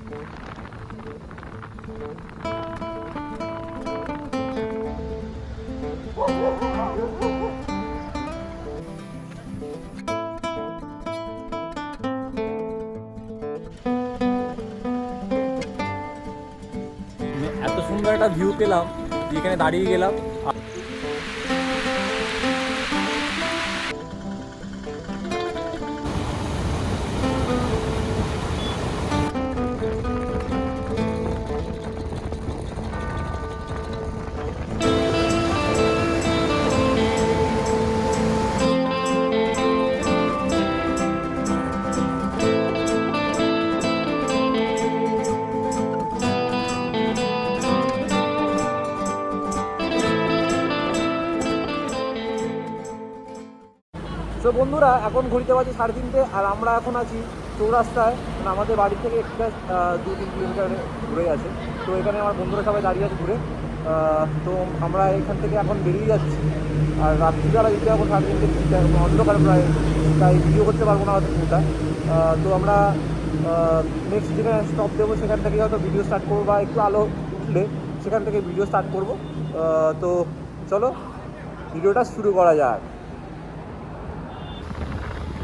এত সুন্দর একটা ভিউ পেলাম, যেখানে দাঁড়িয়ে গেলাম। তো বন্ধুরা, এখন ঘুরতে পারছি 3:30, আর আমরা এখন আছি চৌরাস্তায়। মানে আমাদের বাড়ি থেকে একটা 2-3 কিলোমিটার ঘুরে আছে। তো এখানে আমার বন্ধুরা সবাই দাঁড়িয়ে আছে ঘুরে। তো আমরা এখান থেকে এখন বেরিয়ে যাচ্ছি। আর রাত্রিবেলা যেতে যাবো 3:30, অন্ধকার প্রায়, তাই ভিডিও করতে পারবো না হয়তো পুরোটা। তো আমরা নেক্সট যেখানে স্টপ দেবো সেখান থেকে হয়তো ভিডিও স্টার্ট করবো, বা একটু আলো উঠলে সেখান থেকে ভিডিও স্টার্ট করবো। তো চলো ভিডিওটা শুরু করা যাক।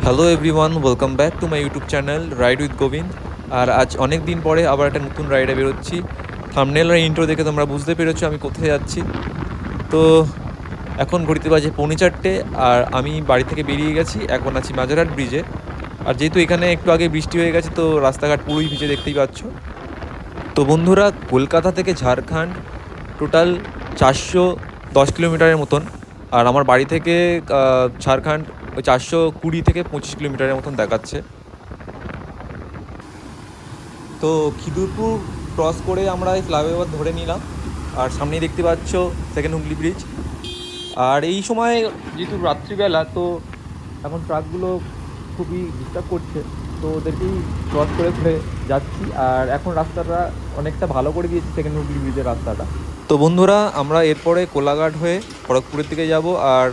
Hello everyone, welcome back to my YouTube channel ride with Gobinda. আর আজ অনেক দিন পরে আবার একটা নতুন রাইডে বেরোচ্ছি। থাম্বনেল আর ইন্ট্রো দেখে তোমরা বুঝতে পেরেছো আমি কোথায় যাচ্ছি। তো এখন ঘড়িতে বাজে 3:45, আর আমি বাড়ি থেকে বেরিয়ে গেছি। এখন আছি মাঝেরহাট ব্রিজে। আর যেহেতু এখানে একটু আগে বৃষ্টি হয়ে গেছে, তো রাস্তাঘাট পুরোই ভিজে, দেখতেই পাচ্ছ। তো বন্ধুরা, কলকাতা থেকে ঝাড়খণ্ড টোটাল 410 কিলোমিটারের মতন। আর আমার বাড়ি থেকে ঝাড়খণ্ড ওই 420 থেকে 25 কিলোমিটারের মতন দেখাচ্ছে। তো খিদুরপুর ক্রস করে আমরা এই ফ্লাইওভার ধরে নিলাম, আর সামনেই দেখতে পাচ্ছ সেকেন্ড হুগলি ব্রিজ। আর এই সময় যেহেতু রাত্রিবেলা, তো এখন ট্রাকগুলো খুবই ডিস্টার্ব করছে, তো ওদেরকেই ক্রস করে ঘুরে যাচ্ছি। আর এখন রাস্তাটা অনেকটা ভালো করে দিয়েছি, সেকেন্ড হুগলি ব্রিজের রাস্তাটা। তো বন্ধুরা, আমরা এরপরে কোলাঘাট হয়ে খড়গপুরের দিকে যাব, আর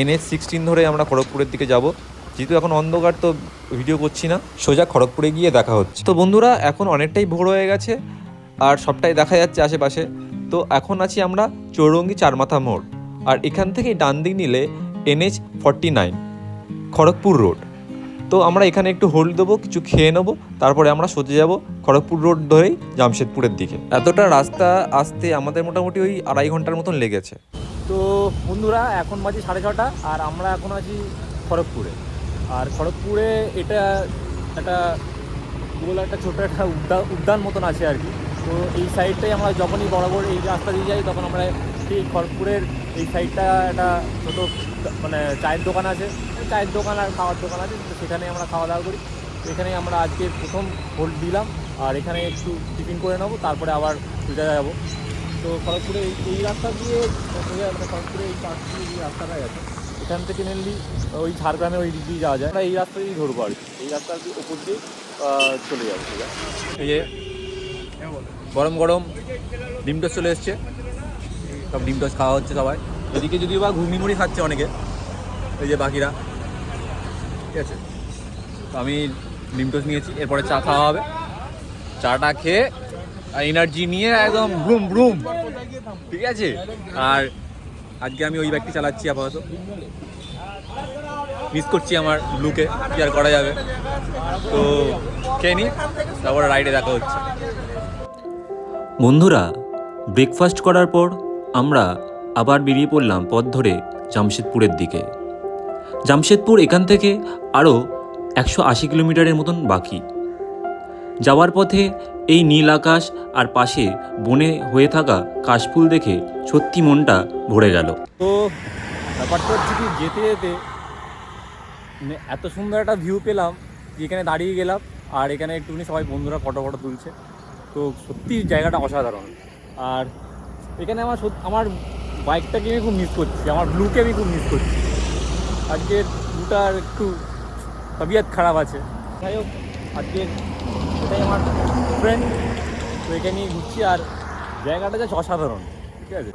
NH-16 ধরে আমরা খড়গপুরের দিকে যাব। যেহেতু এখন অন্ধকার, তো ভিডিও করছি না, সোজা খড়গপুরে গিয়ে দেখা হচ্ছে। তো বন্ধুরা, এখন অনেকটাই ভোর হয়ে গেছে, আর সবটাই দেখা যাচ্ছে আশেপাশে। তো এখন আছি আমরা চৌরঙ্গি চারমাথা মোড়, আর এখান থেকে ডান দিক নিলে NH-49 খড়গপুর রোড। তো আমরা এখানে একটু হোল্ড দেবো, কিছু খেয়ে নেবো, তারপরে আমরা সোজা যাব খড়গপুর রোড ধরেই জামশেদপুরের দিকে। এতটা রাস্তা আসতে আমাদের মোটামুটি ওই 2.5 ঘন্টার মতন লেগেছে। তো বন্ধুরা, এখন বাজে 6:30, আর আমরা এখন আছি খড়গপুরে। আর খড়গপুরে এটা একটা একটা ছোটো একটা উদ্যান মতন আছে আর কি। তো এই সাইডটাই আমরা যখনই বরাবর এই রাস্তা দিয়ে যাই, তখন আমরা এই খড়গপুরের এই সাইডটা একটা ছোটো মানে চায়ের দোকান আছে, চায়ের দোকান আর খাওয়ার দোকান আছে, তো সেখানে আমরা খাওয়া দাওয়া করি। তো এখানে আমরা আজকে প্রথম হোল্ড দিলাম, আর এখানে একটু টিফিন করে নেবো, তারপরে আবার সোজা যাবো। তো খড়গপুরে এই রাস্তা দিয়ে মানে খড়গপুরে এই পাশ দিয়ে যে রাস্তাটা আছে, এখান থেকে মেনলি ওই ঝাড়গ্রামে ওই দিক দিয়ে যাওয়া যায়। আমরা এই রাস্তা দিয়েই ধরবো আর কি, এই রাস্তার ওপর দিয়ে চলে যাবো সোজা। এই যে গরম গরম ডিম টোস্ট চলে এসছে, সব ডিম টোস্ট খাওয়া হচ্ছে সবাই। এদিকে যদিও বা ঘুগনি মুড়ি খাচ্ছে অনেকে, এই যে বাকিরা, ঠিক আছে। তো আমি ডিম টোস্ট নিয়েছি, এরপরে চা খাওয়া হবে। চাটা খেয়ে এনার্জি নিয়ে একদম ব্রুম ব্রুম, ঠিক আছে। আর আজকে আমি ওই বাইকটি চালাচ্ছি আপাতত, মিস করছি আমার ব্লুকে, কি আর করা যাবে। তো খেয়ে নিই, তারপরে রাইডে দেখা হচ্ছে। বন্ধুরা, ব্রেকফাস্ট করার পর আমরা আবার বেরিয়ে পড়লাম পথ ধরে জামশেদপুরের দিকে। জামশেদপুর এখান থেকে আরও 180 কিলোমিটারের মতন বাকি। যাওয়ার পথে এই নীল আকাশ আর পাশে বনে হয়ে থাকা কাশফুল দেখে সত্যি মনটা ভরে গেল। তো ব্যাপারটা হচ্ছে কি, যেতে যেতে এত সুন্দর একটা ভিউ পেলাম, যেখানে দাঁড়িয়ে গেলাম। আর এখানে একটুখানি সবাই বন্ধুরা ফটো তুলছে, তো সত্যি জায়গাটা অসাধারণ। আর এখানে আমার বাইকটাকে আমি খুব মিস করছি, আমার ব্লুকে আমি খুব মিস করছি। আজকের ব্লুটার একটু তবিয়ত খারাপ আছে, যাই হোক আজকে এটাই আমার ফ্রেন্ড, তো এখানে নিয়ে ঘুরছি। আর জায়গাটা যাচ্ছে অসাধারণ, ঠিক আছে।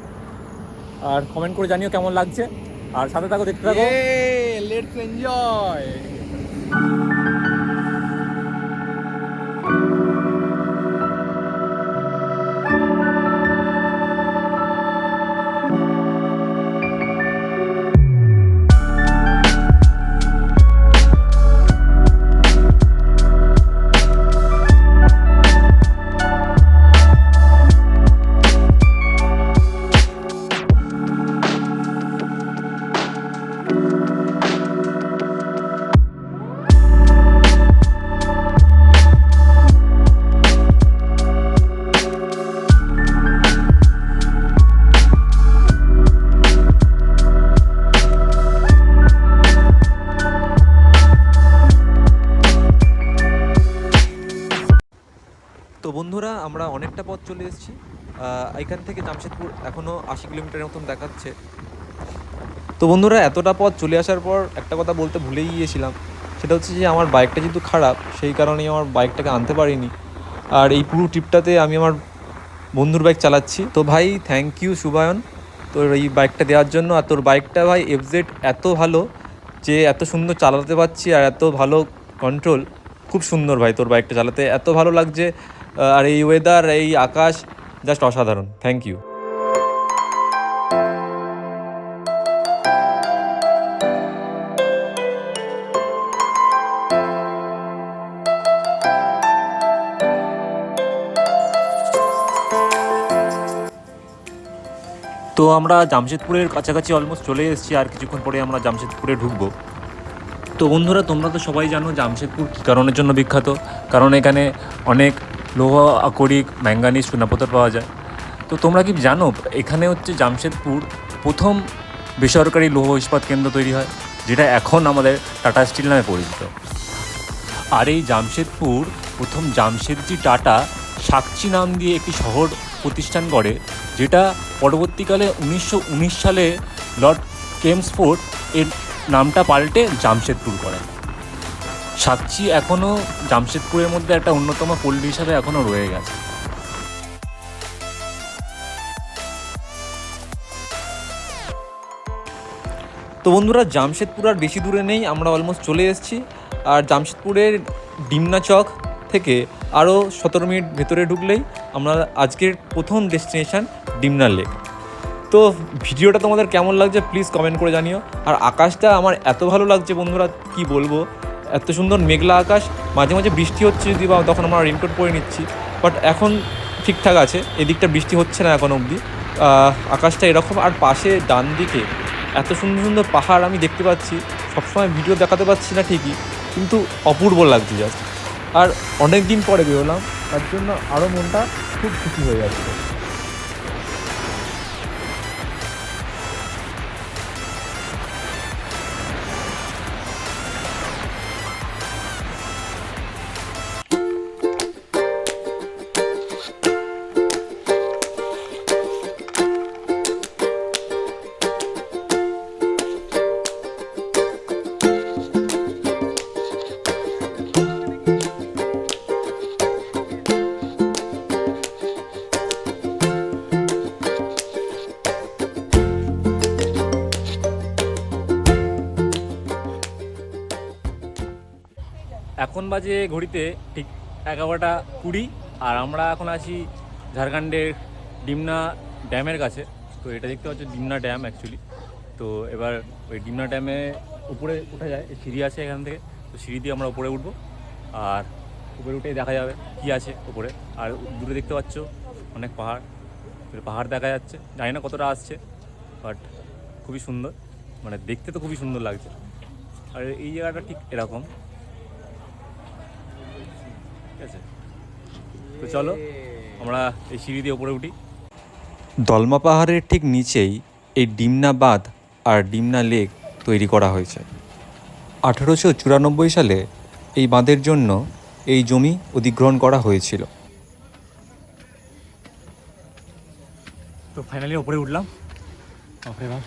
আর কমেন্ট করে জানিও কেমন লাগছে, আর সাথে থাকো, দেখতে থাকো। Let's enjoy. তো বন্ধুরা আমরা অনেকটা পথ চলে এসেছি। এখান থেকে জামশেদপুর এখনও 80 কিলোমিটারের মতন দেখাচ্ছে। তো বন্ধুরা এতটা পথ চলে আসার পর একটা কথা বলতে ভুলেই গিয়েছিলাম, সেটা হচ্ছে যে আমার বাইকটা যেহেতু খারাপ সেই কারণেই আমার বাইকটাকে আনতে পারিনি। আর এই পুরো ট্রিপটাতে আমি আমার বন্ধুর বাইক চালাচ্ছি। তো ভাই থ্যাংক ইউ শুভায়ন তোর এই বাইকটা দেওয়ার জন্য। আর তোর বাইকটা ভাই এফজেড এত ভালো যে এত সুন্দর চালাতে পারছি, আর এত ভালো কন্ট্রোল, খুব সুন্দর ভাই তোর বাইকটা চালাতে এত ভালো লাগছে। আর এই ওয়েদার, এই আকাশ, জাস্ট অসাধারণ। Thank you. তো আমরা জামশেদপুরের কাছাকাছি অলমোস্ট চলে এসেছি, আর কিছুক্ষণ পরে আমরা জামশেদপুরে ঢুকবো। তো বন্ধুরা তোমরা তো সবাই জানো জামশেদপুর কী কারণের জন্য বিখ্যাত। কারণ এখানে অনেক লৌহ আকরিক, ম্যাঙ্গানিজ, চুনাপাথর পাওয়া যায়। তো তোমরা কি জানো এখানে হচ্ছে জামশেদপুর প্রথম বেসরকারি লৌহ ইস্পাত কেন্দ্র তৈরি হয়, যেটা এখন আমাদের টাটা স্টিল নামে পরিচিত। আর এই জামশেদপুর প্রথম জামশেদজি টাটা সাকচি নাম দিয়ে একটি শহর প্রতিষ্ঠান করে, যেটা পরবর্তীকালে 1919 সালে লর্ড কেমসফোর্ড এর নামটা পাল্টে জামশেদপুর করে। সাকচি এখনও জামশেদপুরের মধ্যে একটা অন্যতম পল্লী হিসাবে এখনও রয়ে গেছে। তো বন্ধুরা জামশেদপুর আর বেশি দূরে নেই, আমরা অলমোস্ট চলে এসেছি। আর জামশেদপুরের ডিমনা চক থেকে আরও 17 মিনিট ভেতরে ঢুকলেই আমরা আজকের প্রথম ডেস্টিনেশন ডিমনা লেক। তো ভিডিওটা তোমাদের কেমন লাগছে প্লিজ কমেন্ট করে জানিও। আর আকাশটা আমার এত ভালো লাগছে বন্ধুরা, কি বলবো, এত সুন্দর মেঘলা আকাশ। মাঝে মাঝে বৃষ্টি হচ্ছে যদি বা তখন আমরা রেনকোট পরে নিচ্ছি, বাট এখন ঠিকঠাক আছে, এদিকটা বৃষ্টি হচ্ছে না এখন অবধি। আকাশটা এরকম, আর পাশে ডান দিকে এত সুন্দর সুন্দর পাহাড় আমি দেখতে পাচ্ছি। সবসময় ভিডিও দেখাতে পাচ্ছি না ঠিকই, কিন্তু অপূর্ব লাগছে জাস্ট। আর অনেক দিন পরে বেরোলাম, তার জন্য আরও মনটা খুব খুশি হয়ে যাচ্ছে। এখন বাজে ঘড়িতে ঠিক 11টা 20, আর আমরা এখন আছি ঝাড়খণ্ডের ডিমনা ড্যামের কাছে। তো এটা দেখতে পাচ্ছ ডিমনা ড্যাম অ্যাকচুয়ালি। তো এবার ওই ডিমনা ড্যামে উপরে উঠা যায়, সিঁড়ি আছে এখান থেকে। তো সিঁড়ি দিয়ে আমরা উপরে উঠবো, আর উপরে উঠেই দেখা যাবে কী আছে উপরে। আর দূরে দেখতে পাচ্ছ অনেক পাহাড়, পাহাড় দেখা যাচ্ছে, জানি না কতটা আসছে, বাট খুবই সুন্দর, মানে দেখতে তো খুবই সুন্দর লাগছে। আর এই জায়গাটা ঠিক এরকম, ঠিক আছে। তো চলো আমরা এই সিঁড়ি দিয়ে উপরে উঠি। দলমা পাহাড়ের ঠিক নিচেই এই ডিমনা বাঁধ আর ডিমনা লেক তৈরি করা হয়েছে। 1894 সালে এই বাঁধের জন্য এই জমি অধিগ্রহণ করা হয়েছিল। তো ফাইনালি উপরে উঠলাম। ওকে এবার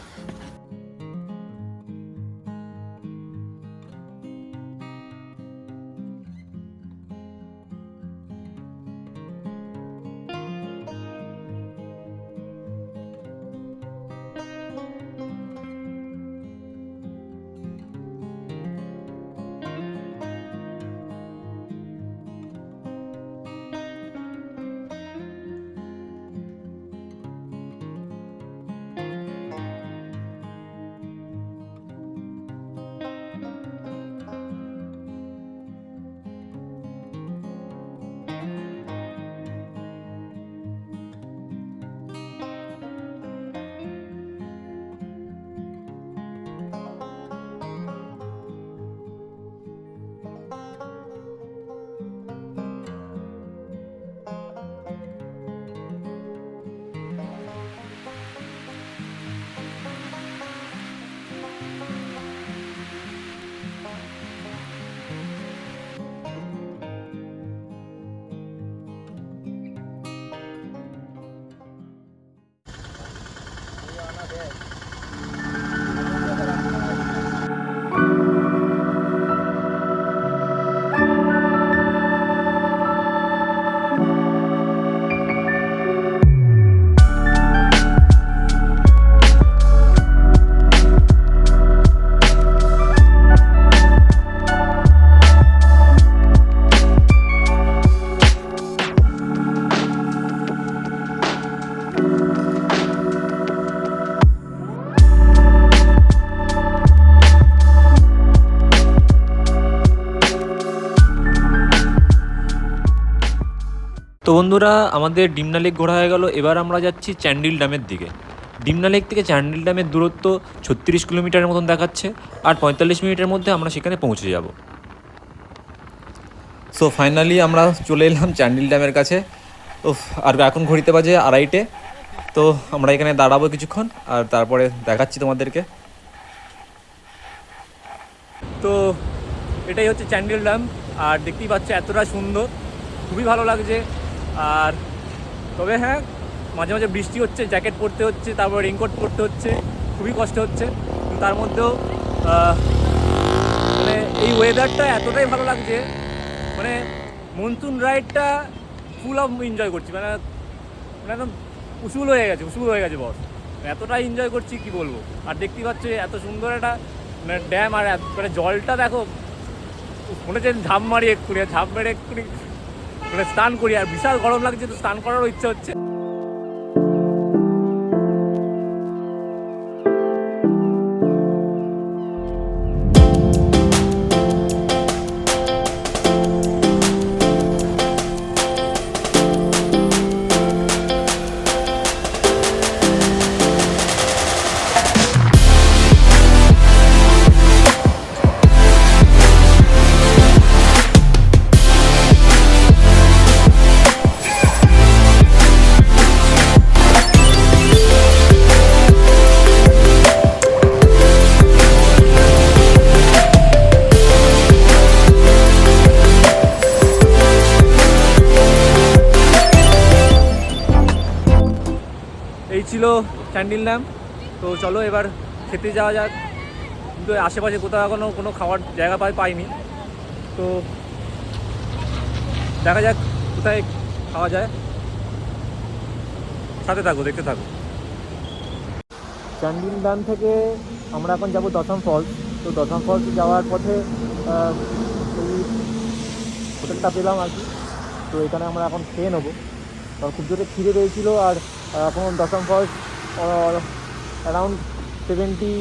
তো বন্ধুরা, আমাদের ডিমনা লেক ঘোরা হয়ে গেল। এবার আমরা যাচ্ছি চ্যান্ডিল ড্যামের দিকে। ডিমনা লেক থেকে চ্যান্ডিল ড্যামের দূরত্ব 36 কিলোমিটারের মতন দেখাচ্ছে, আর 45 মিনিটের মধ্যে আমরা সেখানে পৌঁছে যাব। সো ফাইনালি আমরা চলে এলাম চ্যান্ডিল ড্যামের কাছে। আর এখন ঘড়িতে বাজে 2:30। তো আমরা এখানে দাঁড়াবো কিছুক্ষণ, আর তারপরে দেখাচ্ছি তোমাদেরকে। তো এটাই হচ্ছে চ্যান্ডিল ড্যাম, আর দেখতেই পাচ্ছ এতটা সুন্দর, খুবই ভালো লাগছে। আর তবে হ্যাঁ, মাঝে মাঝে বৃষ্টি হচ্ছে, জ্যাকেট পরতে হচ্ছে, তারপর রেইনকোট পরতে হচ্ছে, খুবই কষ্ট হচ্ছে। কিন্তু তার মধ্যেও মানে এই ওয়েদারটা এতটাই ভালো লাগছে, মানে মনসুন রাইডটা ফুল অফ এনজয় করছি। মানে মানে একদম উসুল হয়ে গেছে বস, এতটাই এনজয় করছি কি বলবো। আর দেখতেই পাচ্ছ এত সুন্দর একটা মানে ড্যাম, আর মানে জলটা দেখো, মনে হচ্ছে ঝাঁপ মারি এক্ষুনি, ঝাঁপ মেরে এক্ষুনি মানে স্নান করি। আর বিশাল গরম লাগছে, তো স্নান করারও ইচ্ছে হচ্ছে। এই ছিল চ্যান্ডিল ড্যাম। তো চলো এবার খেতে যাওয়া যাক, কিন্তু আশেপাশে কোথাও এখনও কোনো খাওয়ার জায়গা পাইনি। তো দেখা যাক কোথায় খাওয়া যায়, সাথে থাকো, দেখতে থাকো। চ্যান্ডিল ড্যাম থেকে আমরা এখন যাব দশম ফলস। তো দশম ফলস যাওয়ার পথে ওই হোটেলটা পেলাম আর কি। তো এখানে আমরা এখন খেয়ে নেবো, কারণ খুব জোরে খিদে পেয়েছিলো। আর এখন দশম ফলস অ্যারাউন্ড 70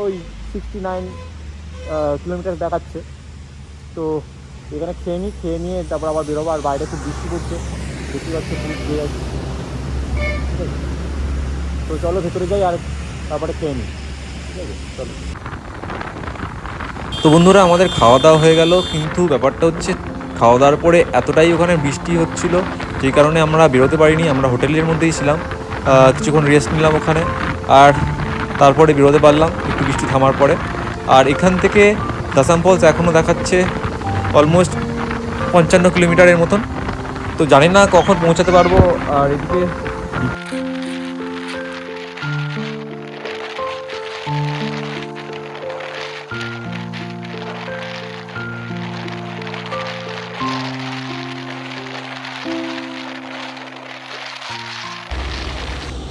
ওই 69 কিলোমিটার দেখাচ্ছে। তো এখানে খেয়ে নিয়ে তারপর আবার বেরোবো। আর বাইরে খুব বৃষ্টি পড়ছে, দেখতে পাচ্ছি, খুব ভিড় আছে। ঠিক আছে, তো চলো ভেতরে যাই আর তারপরে খেয়ে নিই। ঠিক আছে, চলো। তো বন্ধুরা, আমাদের খাওয়া দাওয়া হয়ে গেল, কিন্তু ব্যাপারটা হচ্ছে খাওয়া দাওয়ার পরে এতটাই ওখানে বৃষ্টি হচ্ছিল, যেই কারণে আমরা বেরোতে পারিনি। আমরা হোটেলের মধ্যেই ছিলাম, কিছুক্ষণ রেস্ট নিলাম ওখানে, আর তারপরে বেরোতে পারলাম একটু বৃষ্টি থামার পরে। আর এখান থেকে দাসাম ফলস এখনও দেখাচ্ছে অলমোস্ট 55 কিলোমিটারের মতন। তো জানি না কখন পৌঁছাতে পারবো। আর এদিকে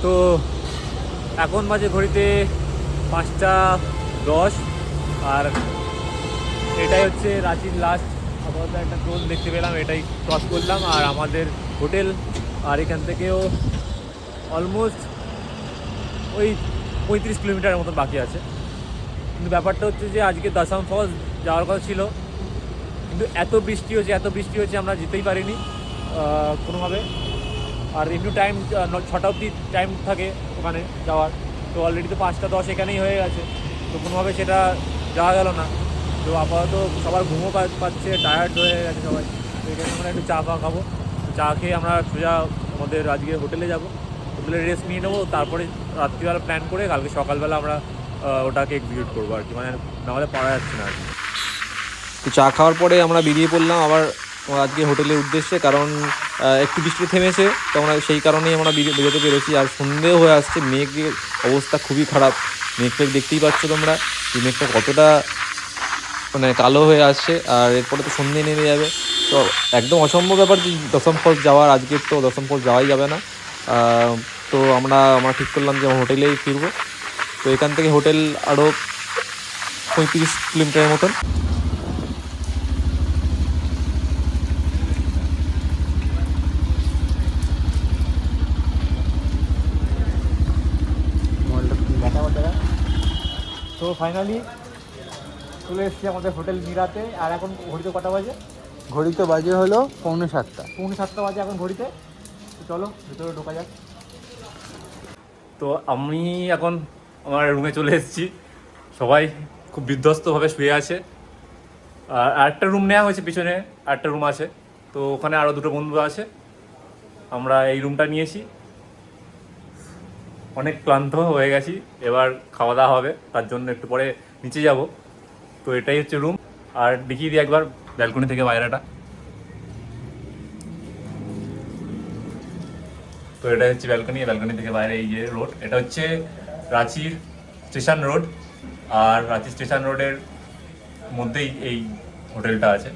তো এখন বাজে ঘড়িতে 5:10, আর এটাই হচ্ছে রাঁচির লাস্ট আপাতত একটা টোল দেখতে পেলাম, এটাই ক্রস করলাম। আর আমাদের হোটেল, আর এখান থেকেও অলমোস্ট ওই 35 কিলোমিটারের মতন বাকি আছে। কিন্তু ব্যাপারটা হচ্ছে যে আজকে দশম ফলস যাওয়ার কথা ছিল, কিন্তু এত বৃষ্টি হচ্ছে আমরা যেতেই পারিনি কোনোভাবে। আর একটু টাইম 6টা অবধি টাইম থাকে ওখানে যাওয়ার। তো অলরেডি তো 5:10 এখানেই হয়ে গেছে, তো কোনোভাবে সেটা যাওয়া গেল না। তো আপাতত সবার ঘুমও পাচ্ছে, টায়ার্ড হয়ে গেছে সবাই। তো এখানে আমরা একটু চা খাবো। চা খেয়ে আমরা সোজা আমাদের আজকে হোটেলে যাব, হোটেলে রেস্ট নিয়ে নেবো। তারপরে রাত্রিবেলা প্ল্যান করে কালকে সকালবেলা আমরা ওটাকে এক্সিকিউট করবো আর কি, মানে নাহলে পারা যাচ্ছে না আর কি। তো চা খাওয়ার পরে আমরা বেরিয়ে পড়লাম আবার আজকে হোটেলের উদ্দেশ্যে, কারণ একটু বৃষ্টি থেমেছে, তো আমরা সেই কারণেই আমরা বেরোতে পেরেছি। আর সন্ধেও হয়ে আসছে, মেঘের অবস্থা খুবই খারাপ। মেঘ দেখতেই পাচ্ছ তোমরা, এই মেঘটা কতটা মানে কালো হয়ে আসছে। আর এরপরে তো সন্ধে নেমে যাবে, তো একদম অসম্ভব ব্যাপার যে দশম ফলস যাওয়ার। আজকে তো দশম ফলস যাওয়াই যাবে না। তো আমরা ঠিক করলাম যে হোটেলেই ফিরবো। তো এখান থেকে হোটেল আরও 35 কিলোমিটারের মতন। তো ফাইনালি চলে এসেছি আমাদের হোটেল মিরাতে। আর এখন ঘড়িতে কটা বাজে? ঘড়িতে বাজে হলো 6:45। 6:45 বাজে এখন ঘড়িতে। তো চলো ভিতরে ঢোকা যাক। তো আমি এখন আমার রুমে চলে এসেছি, সবাই খুব বিধ্বস্তভাবে শুয়ে আছে। আর আরেকটা রুম নেওয়া হয়েছে, পিছনে আরেকটা রুম আছে, তো ওখানে আরও দুটো বন্ধু আছে, আমরা এই রুমটা নিয়েছি। অনেক ক্লান্ত হয়ে গেছি, এবার খাওয়া দাওয়া হবে, তার জন্য একটু পরে নিচে যাব। তো এটাই হচ্ছে রুম। আর দেখিয়ে দিই একবার ব্যালকনি থেকে বাইরেটা। তো এটা হচ্ছে ব্যালকনি, ব্যালকনি থেকে বাইরে এই যে রোড, এটা হচ্ছে রাঁচির স্টেশন রোড। আর রাঁচি স্টেশন রোডের মধ্যেই এই হোটেলটা আছে।